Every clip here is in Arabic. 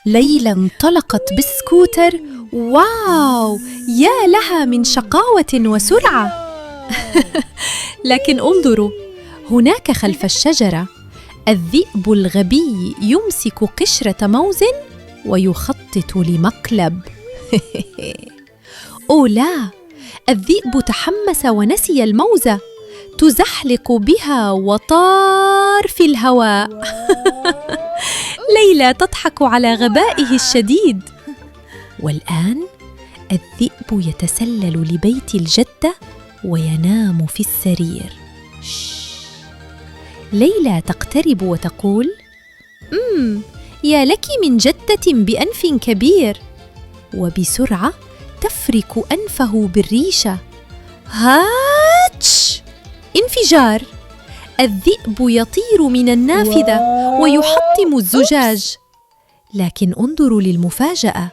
ليلى انطلقت بالسكوتر. واو، يا لها من شقاوة وسرعة! لكن انظروا، هناك خلف الشجرة الذئب الغبي يمسك قشرة موز ويخطط لمقلب. أو لا، الذئب تحمس ونسي الموز، تزحلق بها وطار في الهواء. ليلى تضحك على غبائه الشديد. والآن الذئب يتسلل لبيت الجدة وينام في السرير. ليلى تقترب وتقول: يا لك من جدة بأنف كبير. وبسرعة تفرك أنفه بالريشة. هاتش! انفجار! الذئب يطير من النافذة ويحطم الزجاج. لكن انظروا للمفاجأة،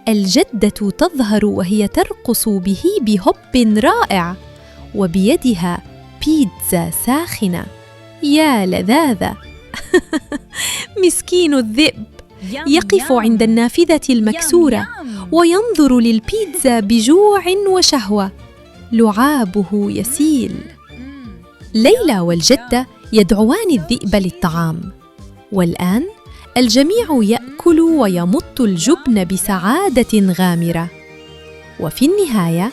الجدة تظهر وهي ترقص به بهوب رائع، وبيدها بيتزا ساخنة. يا لذاذة! مسكين الذئب يقف عند النافذة المكسورة وينظر للبيتزا بجوع وشهوة. لعابه يسيل. ليلى والجدة يدعوان الذئب للطعام، والآن الجميع يأكل ويمط الجبن بسعادة غامرة. وفي النهاية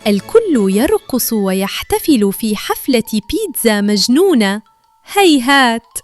الكل يرقص ويحتفل في حفلة بيتزا مجنونة. هيهات!